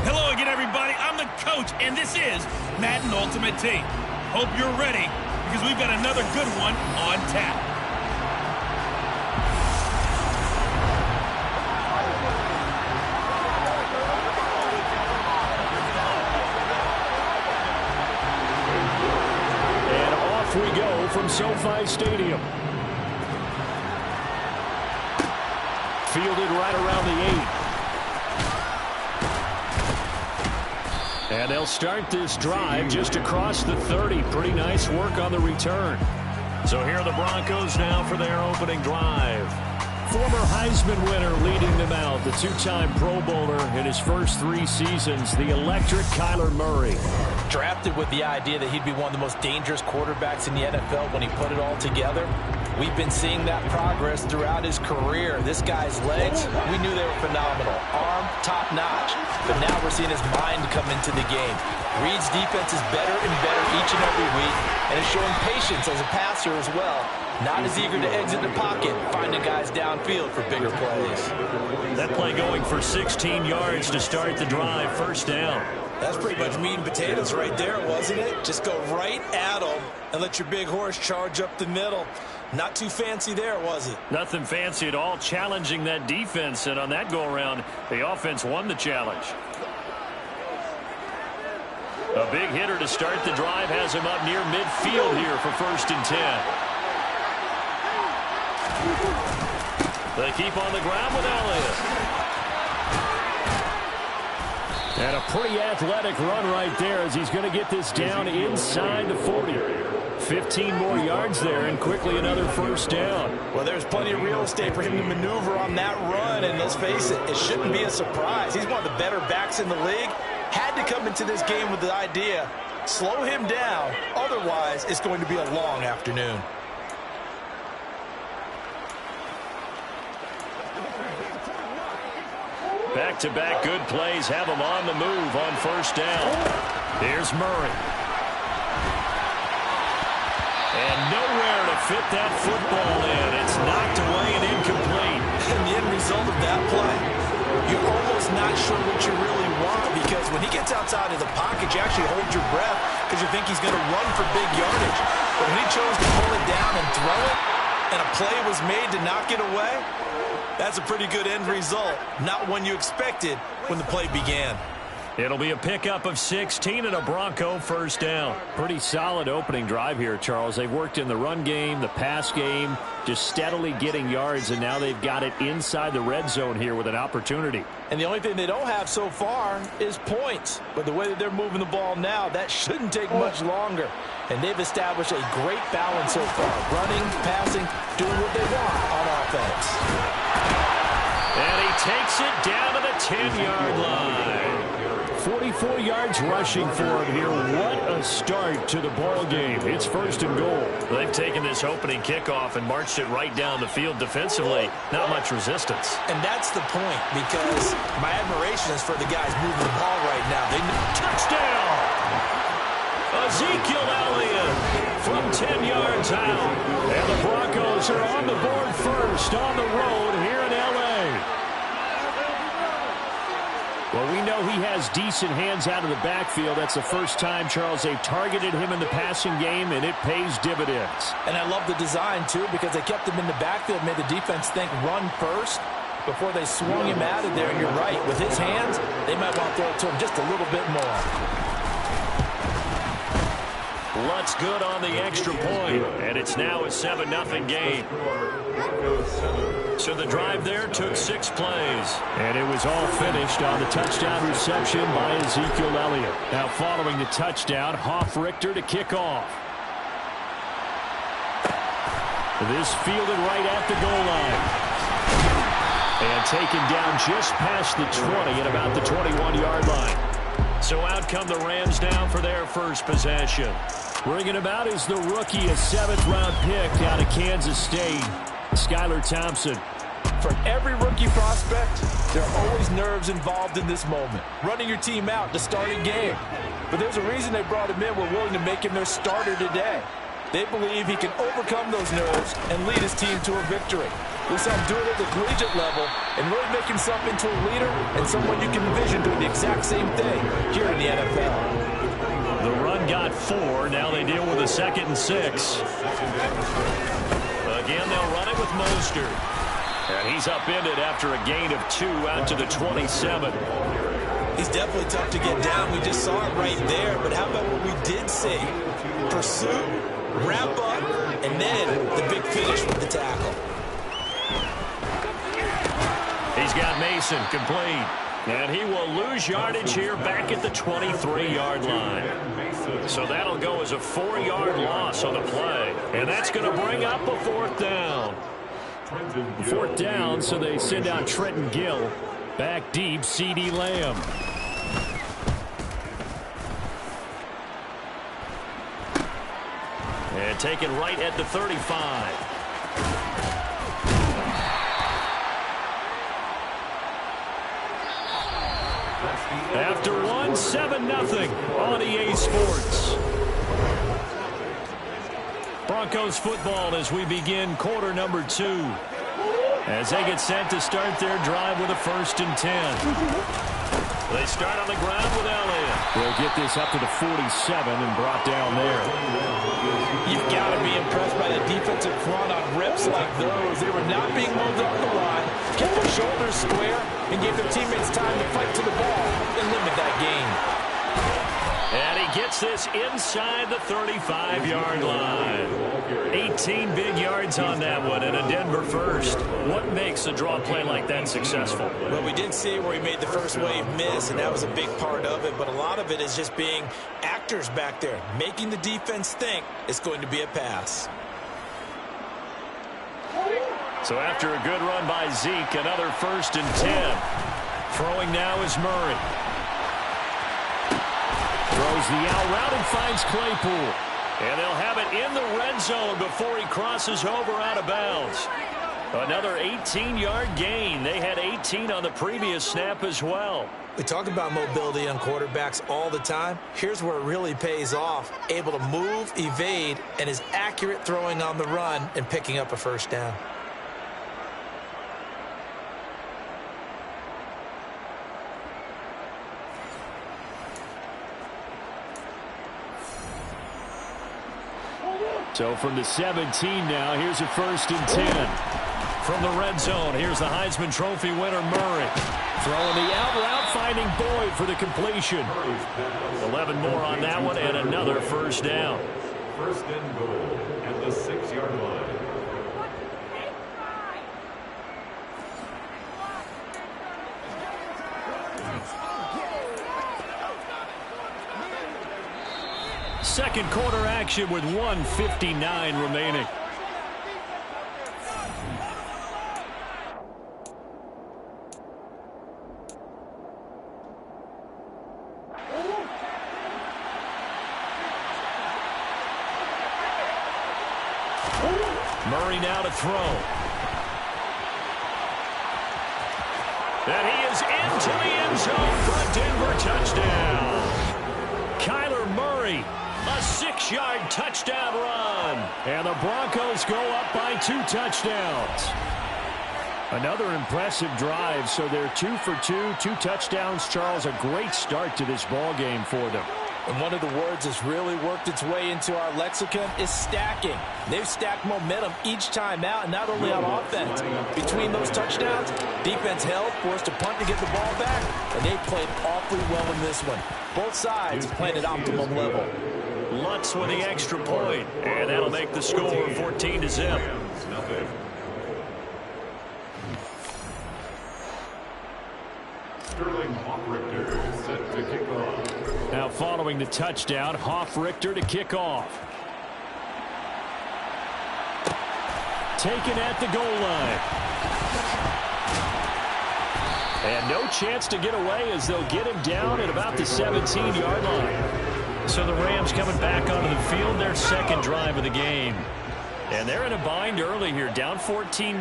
Hello again, everybody. I'm the coach, and this is Madden Ultimate Team. Hope you're ready, because we've got another good one on tap. And off we go from SoFi Stadium. Fielded right around the 8. And they'll start this drive just across the 30. Pretty nice work on the return. So here are the Broncos now for their opening drive. Former Heisman winner leading them out, the two-time Pro Bowler in his first 3 seasons, the electric Kyler Murray. Drafted with the idea that he'd be one of the most dangerous quarterbacks in the NFL when he put it all together. We've been seeing that progress throughout his career. This guy's legs, we knew they were phenomenal. Arm, top-notch. But now we're seeing his mind come into the game. Reed's defense is better and better each and every week, and is showing patience as a passer as well. Not as eager to exit the pocket, finding guys downfield for bigger plays. That play going for 16 yards to start the drive, first down. That's pretty much meat and potatoes right there, wasn't it? Just go right at them and let your big horse charge up the middle. Not too fancy there, was it? Nothing fancy at all, challenging that defense, and on that go-around, the offense won the challenge. A big hitter to start the drive has him up near midfield here for 1st and 10. They keep on the ground with Elliott. And a pretty athletic run right there as he's going to get this down inside the 40. 15 more yards there, and quickly another first down. Well, there's plenty of real estate for him to maneuver on that run, and let's face it, it shouldn't be a surprise. He's one of the better backs in the league. Had to come into this game with the idea, slow him down, otherwise it's going to be a long afternoon. Back-to-back good plays have him on the move on first down. Here's Murray. And nowhere to fit that football in. It's knocked away and incomplete. And the end result of that play, you're almost not sure what you really want, because when he gets outside of the pocket, you actually hold your breath because you think he's going to run for big yardage. But when he chose to pull it down and throw it, and a play was made to knock it away, that's a pretty good end result. Not one you expected when the play began. It'll be a pickup of 16 and a Bronco first down. Pretty solid opening drive here, Charles. They've worked in the run game, the pass game, just steadily getting yards, and now they've got it inside the red zone here with an opportunity. And the only thing they don't have so far is points. But the way that they're moving the ball now, that shouldn't take much longer. And they've established a great balance so far. Running, passing, doing what they want on offense. And he takes it down to the 10-yard line. 44 yards rushing for him here. What a start to the ball game. It's 1st and goal. They've taken this opening kickoff and marched it right down the field defensively. Not much resistance. And that's the point, because my admiration is for the guys moving the ball right now. Touchdown! Ezekiel Elliott from 10 yards out. And the Broncos are on the board first on the road here in L.A. Well, we know he has decent hands out of the backfield. That's the first time, Charles, they've targeted him in the passing game, and it pays dividends. And I love the design, too, because they kept him in the backfield, made the defense think run first before they swung him out of there. And you're right, with his hands, they might want to throw it to him just a little bit more. Lutz good on the extra point, and it's now a 7-0 game. So the drive there took 6 plays, and it was all finished on the touchdown reception by Ezekiel Elliott. Now following the touchdown, Richter to kick off. This fielded right at the goal line. And taken down just past the 20 at about the 21-yard line. So out come the Rams now for their first possession. Bringing him out is the rookie, a 7th-round pick out of Kansas State, Skylar Thompson. For every rookie prospect, there are always nerves involved in this moment. Running your team out to start a game. But there's a reason they brought him in. We're willing to make him their starter today. They believe he can overcome those nerves and lead his team to a victory. We saw him do it at the collegiate level and really make himself into a leader and someone you can envision doing the exact same thing here in the NFL. The run got 4. Now they deal with a 2nd and 6. Again, they'll run it with Mostert. And he's upended after a gain of 2 out to the 27. He's definitely tough to get down. We just saw it right there. But how about what we did see? Pursuit, wrap up, and then the big finish with the tackle. He's got Mason complete. And he will lose yardage here back at the 23-yard line. So that'll go as a 4-yard loss on the play. And that's going to bring up a 4th down. 4th down, so they send out Trenton Gill. Back deep, CeeDee Lamb. And taken right at the 35. After 1, 7-0 on EA Sports. Broncos football as we begin quarter number 2. As they get set to start their drive with a 1st and 10. They start on the ground with Elliott. They'll get this up to the 47 and brought down there. You've got to be impressed by the defensive front on rips like those. They were not being moved off the line, kept their shoulders square, and gave their teammates time to fight to the ball and limit that gain. And he gets this inside the 35-yard line. 18 big yards on that one and a Denver 1st. What makes a draw play like that successful? Well, we did see where he made the first wave miss, and that was a big part of it. But a lot of it is just being actors back there, making the defense think it's going to be a pass. So after a good run by Zeke, another 1st and 10. Throwing now is Murray. Throws the out route and finds Claypool. And they'll have it in the red zone before he crosses over out of bounds. Another 18-yard gain. They had 18 on the previous snap as well. We talk about mobility on quarterbacks all the time. Here's where it really pays off. Able to move, evade, and is accurate throwing on the run and picking up a 1st down. So from the 17 now, here's a 1st and 10. From the red zone, here's the Heisman Trophy winner, Murray. Throwing the out route, finding Boyd for the completion. 11 more on that one, and another 1st down. 1st and goal at the 6-yard line. Second quarter action with 1:59 remaining. Murray now to throw. And he is into the end zone for a Denver touchdown. Kyler Murray. A 6-yard touchdown run. And the Broncos go up by 2 touchdowns. Another impressive drive, so they're 2 for 2, 2 touchdowns. Charles, a great start to this ball game for them. And one of the words that's really worked its way into our lexicon is stacking. They've stacked momentum each time out, and not only on offense. Between those touchdowns, defense held, forced a punt to get the ball back, and they played awfully well in this one. Both sides playing at optimum level. Lutz with the extra point, and that'll make the score 14-0. Sterling Hoffrichter set to kick off. Now following the touchdown, Hoffrichter to kick off. Taken at the goal line. And no chance to get away as they'll get him down at about the 17-yard line. So the Rams coming back onto the field, their 2nd drive of the game. And they're in a bind early here, down 14-0.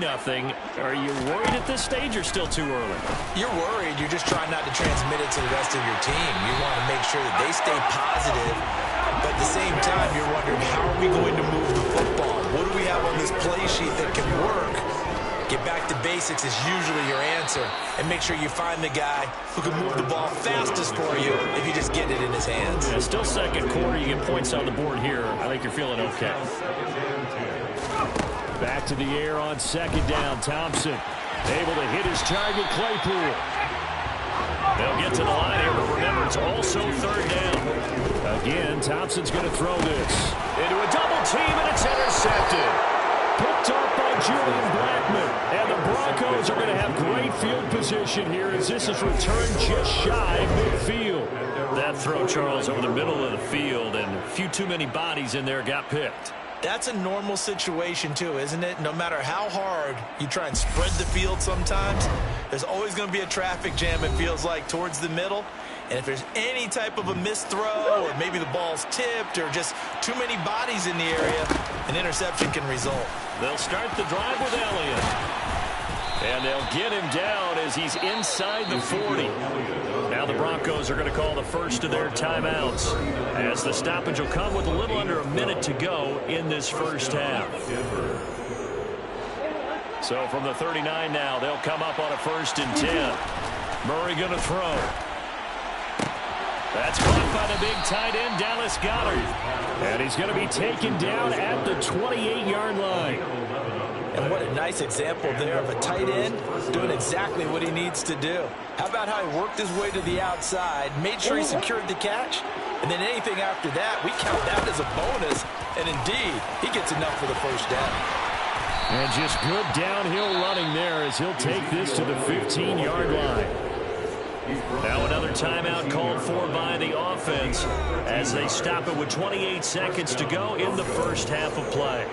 Are you worried at this stage or still too early? You're worried. You're just trying not to transmit it to the rest of your team. You want to make sure that they stay positive. But at the same time, you're wondering, how are we going to move the football? What do we have on this play sheet that can work? Get back to basics is usually your answer. And make sure you find the guy who can move the ball fastest for you if you just get it in his hands. Yeah, still second quarter. You get points on the board here. I think you're feeling okay. Back to the air on second down. Thompson able to hit his target, Claypool. They'll get to the line here, but remember, it's also third down. Again, Thompson's going to throw this into a double team, and it's intercepted. Picked up by Julian Blackman. And the Broncos are going to have great field position here as this is returned just shy of midfield. That throw, Charles, over the middle of the field, and a few too many bodies in there got picked. That's a normal situation, too, isn't it? No matter how hard you try and spread the field sometimes, there's always going to be a traffic jam, it feels like, towards the middle. And if there's any type of a missed throw or maybe the ball's tipped or just too many bodies in the area, an interception can result. They'll start the drive with Elliott. And they'll get him down as he's inside the 40. Now the Broncos are going to call the first of their timeouts as the stoppage will come with a little under a minute to go in this first half. So from the 39 now, they'll come up on a 1st and 10. Murray going to throw. That's caught by the big tight end, Dallas Goedert. And he's going to be taken down at the 28-yard line. And what a nice example there of a tight end doing exactly what he needs to do. How about how he worked his way to the outside, made sure he secured the catch, and then anything after that, we count that as a bonus. And indeed, he gets enough for the first down. And just good downhill running there as he'll take this to the 15-yard line. Now another timeout called for by the offense as they stop it with 28 seconds to go in the first half of play.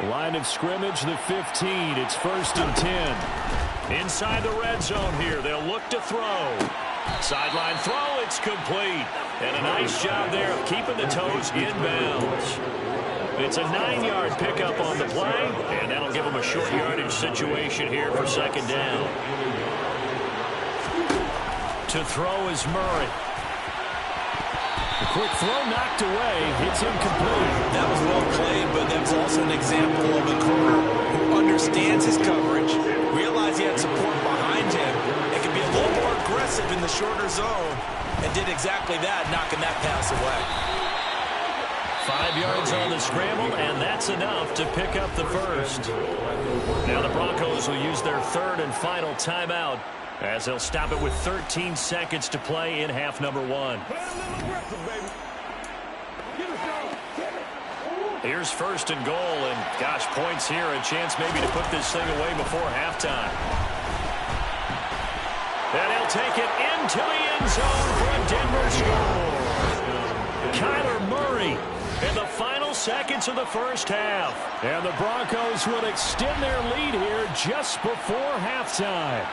Line of scrimmage, the 15. It's 1st and 10. Inside the red zone here. They'll look to throw. Sideline throw. It's complete. And a nice job there of keeping the toes in bounds. It's a 9-yard pickup on the play, and that'll give them a short yardage situation here for second down. To throw is Murray. The quick throw knocked away. It's incomplete. That was well played, but that's also an example of a corner who understands his coverage, realized he had support behind him, and can be a little more aggressive in the shorter zone, and did exactly that, knocking that pass away. 5 yards on the scramble, and that's enough to pick up the first. Now the Broncos will use their third and final timeout as they'll stop it with 13 seconds to play in half number 1. Here's 1st and goal, and gosh, points here, a chance maybe to put this thing away before halftime. And he'll take it into the end zone for a Denver score. Kyler Murray in the final seconds of the first half. And the Broncos will extend their lead here just before halftime.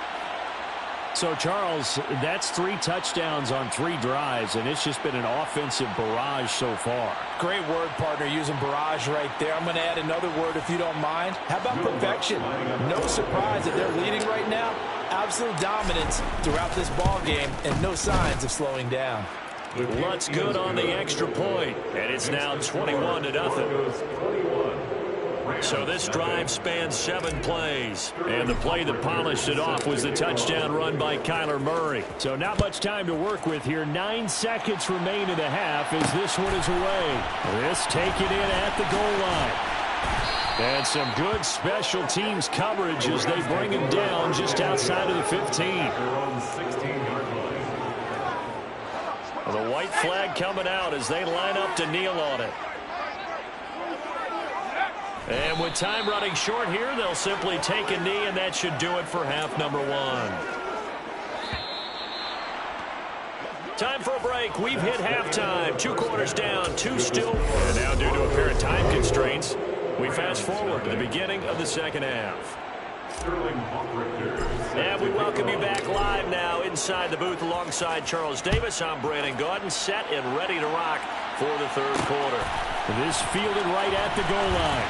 So, Charles, that's 3 touchdowns on 3 drives, and it's just been an offensive barrage so far. Great word, partner, using barrage right there. I'm going to add another word if you don't mind. How about perfection? No surprise that they're leading right now. Absolute dominance throughout this ball game, and no signs of slowing down. Lutz good on the extra point, and it's now 21-0. So this drive spans 7 plays, and the play that polished it off was the touchdown run by Kyler Murray. So not much time to work with here. 9 seconds remain in the half as this one is away. This taken in at the goal line. And some good special teams coverage as they bring him down just outside of the 15. The white flag coming out as they line up to kneel on it. And with time running short here, they'll simply take a knee, and that should do it for half number 1. Time for a break. We've hit halftime. 2 quarters down, 2 still. And now due to apparent time constraints, we fast forward to the beginning of the second half. And we welcome you back live now inside the booth alongside Charles Davis. I'm Brandon Gaudin, set and ready to rock for the third quarter. This fielded right at the goal line.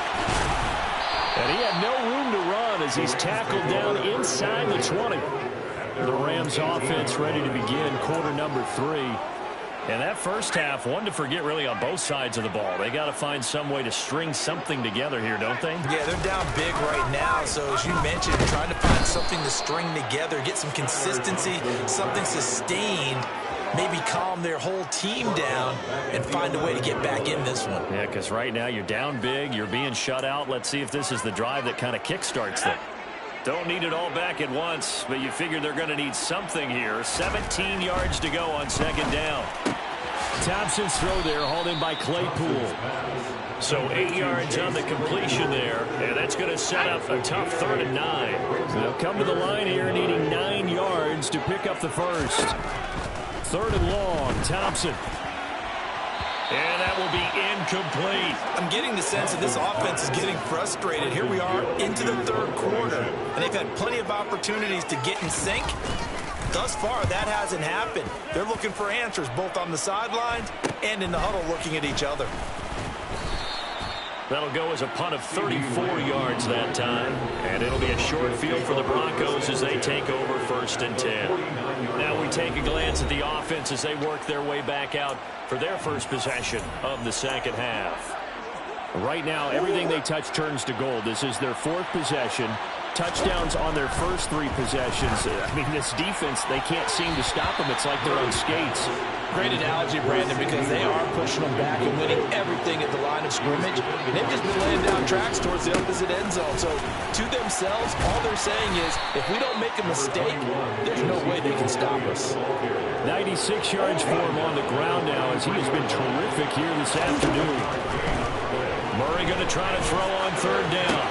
And he had no room to run as he's tackled down inside the 20. The Rams offense ready to begin quarter number 3. And that first half, one to forget really on both sides of the ball. They got to find some way to string something together here, don't they? Yeah, they're down big right now. So as you mentioned, trying to find something to string together, get some consistency, something sustained, maybe calm their whole team down and find a way to get back in this one. Yeah, because right now you're down big, you're being shut out. Let's see if this is the drive that kind of kickstarts them. Don't need it all back at once, but you figure they're going to need something here. 17 yards to go on second down. Thompson's throw there, hauled in by Claypool. So 8 yards on the completion there, and that's going to set up a tough 3rd and 9. They'll come to the line here needing 9 yards to pick up the first. 3rd and long, Thompson. And that will be incomplete. I'm getting the sense that this offense is getting frustrated. Here we are into the 3rd quarter, and they've had plenty of opportunities to get in sync. Thus far, that hasn't happened. They're looking for answers both on the sidelines and in the huddle looking at each other. That'll go as a punt of 34 yards that time. And it'll be a short field for the Broncos as they take over 1st and 10. Now we take a glance at the offense as they work their way back out for their first possession of the second half. Right now, everything they touch turns to gold. This is their 4th possession. Touchdowns on their first 3 possessions. I mean, this defense, they can't seem to stop them. It's like they're on skates. Great analogy, Brandon, because they are pushing them back and winning everything at the line of scrimmage. They've just been laying down tracks towards the opposite end zone. So to themselves, all they're saying is, if we don't make a mistake, there's no way they can stop us. 96 yards for him on the ground now as he has been terrific here this afternoon. Murray going to try to throw on 3rd down.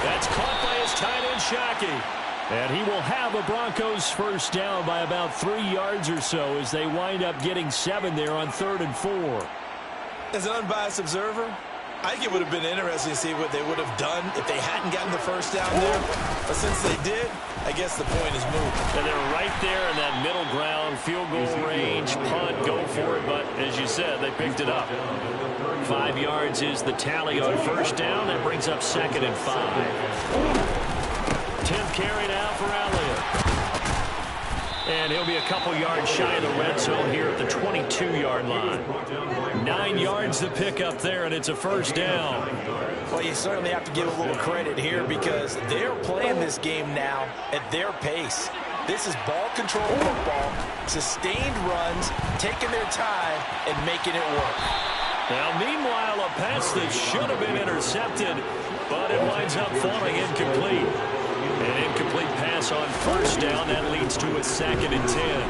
That's caught by his tight end, Shockey. And he will have a Broncos first down by about 3 yards or so as they wind up getting 7 there on 3rd and 4. As an unbiased observer, I think it would have been interesting to see what they would have done if they hadn't gotten the first down there. But since they did, I guess the point is moot. And they're right there in that middle ground, field goal range, punt, go for it. But as you said, they picked it up. 5 yards is the tally on first down. That brings up 2nd and 5. 10th carry now for Elliott. And he'll be a couple yards shy of the red zone here at the 22-yard line. 9 yards to pick up there, and it's a first down. Well, you certainly have to give a little credit here because they're playing this game now at their pace. This is ball control football, sustained runs, taking their time, and making it work. Now, meanwhile, a pass that should have been intercepted, but it winds up falling incomplete. An incomplete pass on first down. That leads to a 2nd and 10.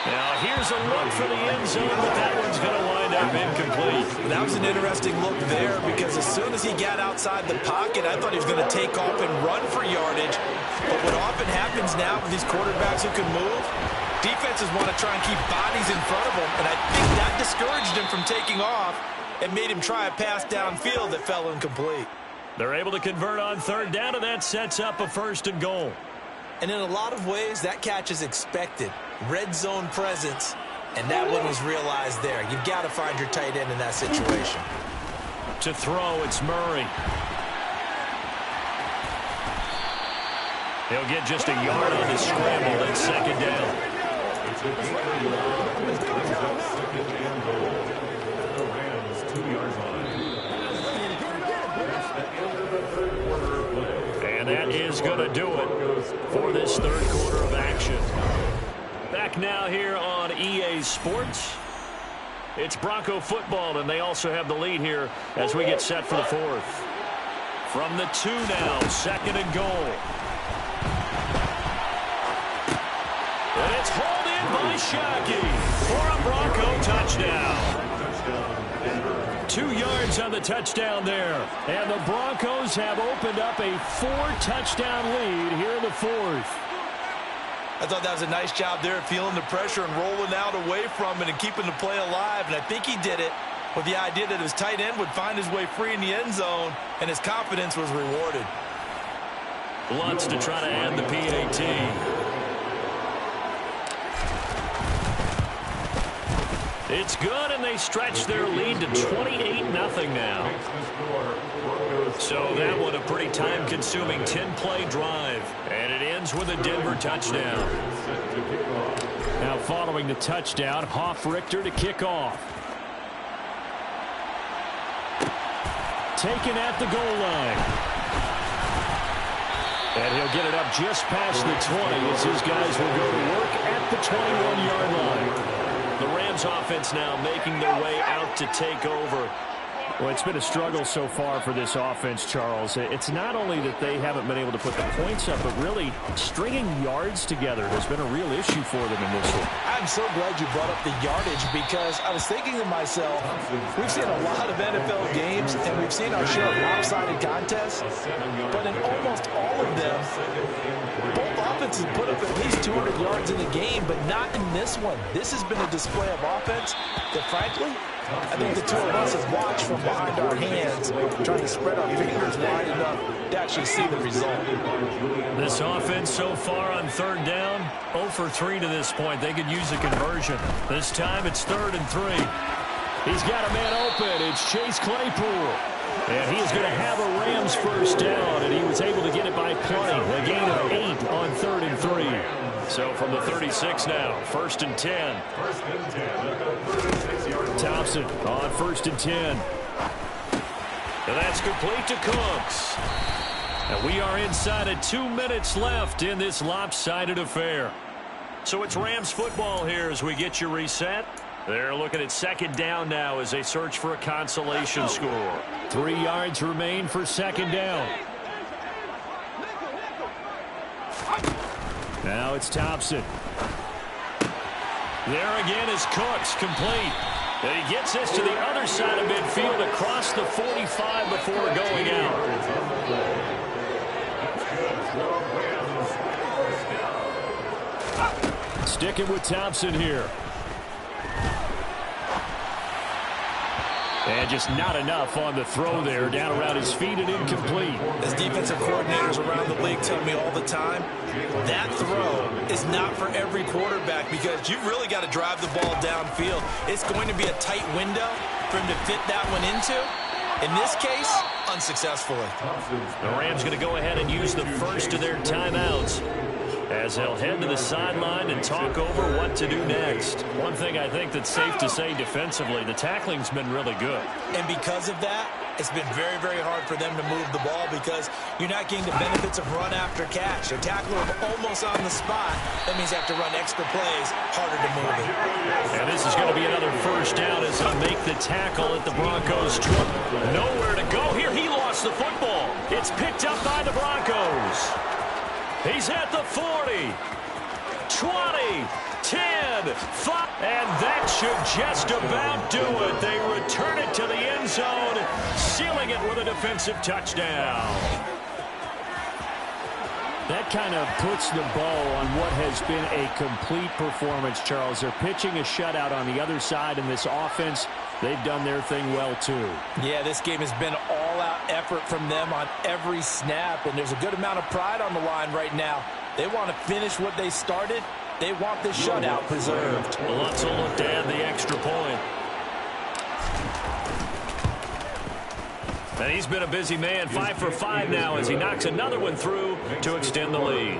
Now, here's a look for the end zone, but that one's going to wind up incomplete. That was an interesting look there because as soon as he got outside the pocket, I thought he was going to take off and run for yardage. But what often happens now with these quarterbacks who can move, defenses want to try and keep bodies in front of them, and I think that discouraged him from taking off and made him try a pass downfield that fell incomplete. They're able to convert on 3rd down, and that sets up a 1st and goal. And in a lot of ways, that catch is expected. Red zone presence, and that one was realized there. You've got to find your tight end in that situation. To throw, it's Murray. He'll get just a yard on the scramble. That's 2nd down. And that is going to do it for this 3rd quarter of action. Back now here on EA Sports. It's Bronco football, and they also have the lead here as we get set for the 4th. From the 2 now, 2nd and goal. And it's hauled in by Shockey for a Bronco touchdown. 2 yards on the touchdown there. And the Broncos have opened up a 4-touchdown lead here in the 4th. I thought that was a nice job there, feeling the pressure and rolling out away from it and keeping the play alive. And I think he did it with the idea that his tight end would find his way free in the end zone, and his confidence was rewarded. Lutz to try to add the PAT. It's good, and they stretch their lead to 28-0 now. So that one a pretty time-consuming 10-play drive, and it ends with a Denver touchdown. Now following the touchdown, Richter to kick off. Taken at the goal line. And he'll get it up just past the 20 as his guys will go to work at the 21-yard line. The Rams offense now making their way out to take over. Well, it's been a struggle so far for this offense, Charles. It's not only that they haven't been able to put the points up, but really stringing yards together has been a real issue for them in this one. I'm so glad you brought up the yardage because I was thinking to myself, we've seen a lot of NFL games and we've seen our share of lopsided contests, but in almost all of them, both offenses put up at least 200 yards in a game, but not in this one. This has been a display of offense that, frankly, I think the two of us have watched from behind our hands, trying to spread our fingers wide enough to actually see the result. This offense so far on third down, 0 for 3 to this point. They could use a conversion. This time it's 3rd and 3. He's got a man open. It's Chase Claypool. And he is going to have a Rams first down, and he was able to get it by plenty. A gain of 8 on 3rd and 3. So from the 36 now, 1st and 10. Thompson on 1st and 10. And that's complete to Cooks. And we are inside of 2 minutes left in this lopsided affair. So it's Rams football here as we get you reset. They're looking at 2nd down now as they search for a consolation score. 3 yards remain for 2nd down. Now it's Thompson. There again is Cooks, complete. And he gets this to the other side of midfield across the 45 before going out. Sticking with Thompson here. And just not enough on the throw there. Down around his feet and incomplete. As defensive coordinators around the league tell me all the time, that throw is not for every quarterback because you've really got to drive the ball downfield. It's going to be a tight window for him to fit that one into. In this case, unsuccessfully. The Rams going to go ahead and use the first of their timeouts as they'll head to the sideline and talk over what to do next. One thing I think that's safe to say defensively, the tackling's been really good. And because of that, it's been very, very hard for them to move the ball because you're not getting the benefits of run after catch. They're tackling them almost on the spot. That means they have to run extra plays, harder to move it. And this is going to be another first down as they make the tackle at the Broncos' 20. Nowhere to go here. He lost the football. It's picked up by the Broncos. He's at the 40, 20, 10, 5, and that should just about do it. They return it to the end zone, sealing it with a defensive touchdown. That kind of puts the bow on what has been a complete performance, Charles. They're pitching a shutout on the other side in this offense. They've done their thing well, too. Yeah, this game has been all-out effort from them on every snap, and there's a good amount of pride on the line right now. They want to finish what they started. They want this shutout preserved. Lutz will look to add the extra point. And he's been a busy man, 5 for 5 now as he knocks another one through to extend the lead.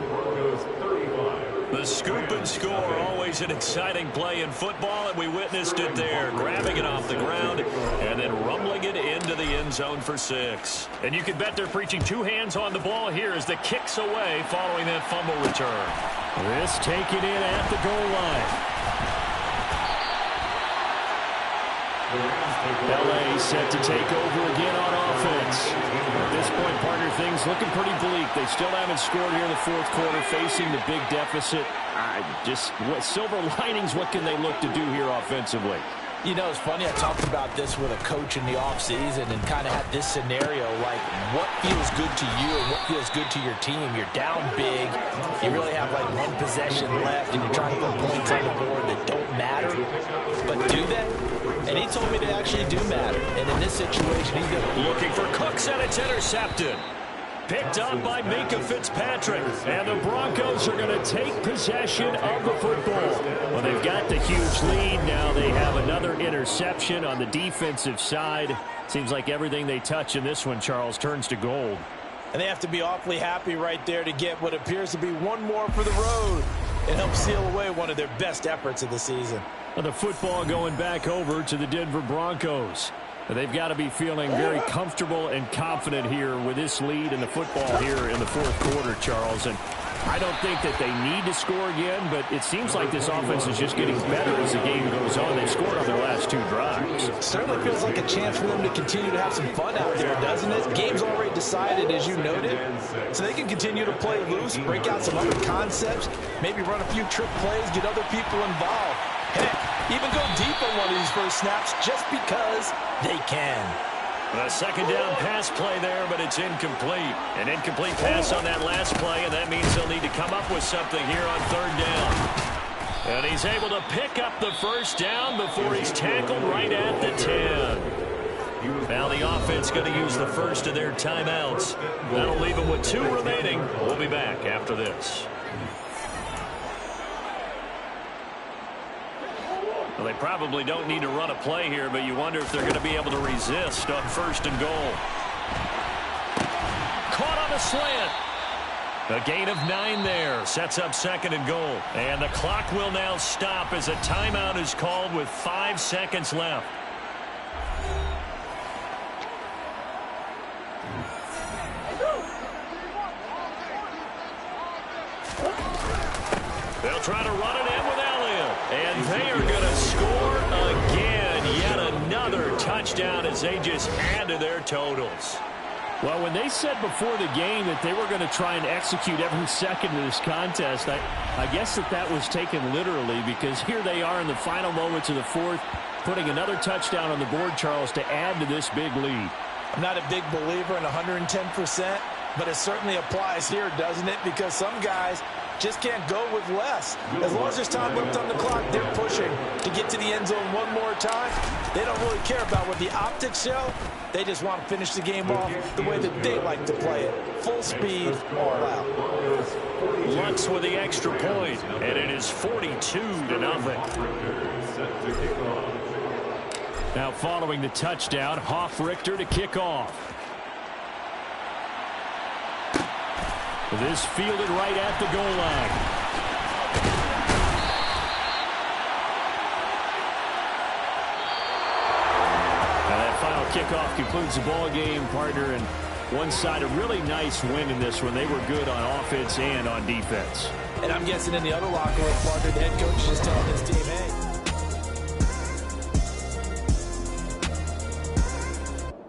The scoop and score, always an exciting play in football, and we witnessed it there, grabbing it off the ground and then rumbling it into the end zone for 6. And you can bet they're preaching 2 hands on the ball here as the kick's away following that fumble return. This taken in at the goal line. L.A. set to take over again on offense. At this point, partner, things looking pretty bleak. They still haven't scored here in the 4th quarter, facing the big deficit. What silver linings, what can they look to do here offensively? You know, it's funny, I talked about this with a coach in the offseason and kind of had this scenario, like what feels good to you and what feels good to your team. You're down big, you really have like 1 possession left, and you're trying to put points on the board that don't matter. But do they? And he told me they actually do matter. And in this situation, he's going to looking for Cooks, and it's intercepted. Picked up by Minka Fitzpatrick. And the Broncos are going to take possession of the football. Well, they've got the huge lead. Now they have another interception on the defensive side. Seems like everything they touch in this one, Charles, turns to gold. And they have to be awfully happy right there to get what appears to be one more for the road. and help seal away one of their best efforts of the season. The football going back over to the Denver Broncos. They've got to be feeling very comfortable and confident here with this lead in the football here in the fourth quarter, Charles. And I don't think that they need to score again, but it seems like this offense is just getting better as the game goes on. They've scored on their last 2 drives. Certainly feels like a chance for them to continue to have some fun out there, doesn't it? Game's already decided, as you noted, so they can continue to play loose, break out some other concepts, maybe run a few trick plays, get other people involved. Heck, even go deep on one of these first snaps just because they can. A second down pass play there, but it's incomplete. An incomplete pass on that last play, and that means they'll need to come up with something here on third down. And he's able to pick up the first down before he's tackled right at the 10. Now the offense going to use the first of their timeouts. That'll leave them with 2 remaining. We'll be back after this. Well, they probably don't need to run a play here, but you wonder if they're going to be able to resist on first and goal. Caught on the slant. A gain of 9 there. Sets up second and goal. And the clock will now stop as a timeout is called with 5 seconds left. They'll try to run it in with Elliott. And they are going to score again. Yet another touchdown as they just add to their totals. Well, when they said before the game that they were going to try and execute every second of this contest, I guess that was taken literally, because here they are in the final moments of the fourth, putting another touchdown on the board, Charles, to add to this big lead. I'm not a big believer in 110%, but it certainly applies here, doesn't it? Because some guys just can't go with less. As long as there's time left on the clock, they're pushing to get to the end zone one more time. They don't really care about what the optics show. They just want to finish the game off the way that they like to play it. Full speed, all out. Lutz with the extra point, and it is 42-0. Now following the touchdown, Richter to kick off. This fielded right at the goal line. Now that final kickoff concludes the ball game, partner, and one side a really nice win in this one. They were good on offense and on defense. And I'm guessing in the other locker room, partner, the head coach is just telling his team, hey,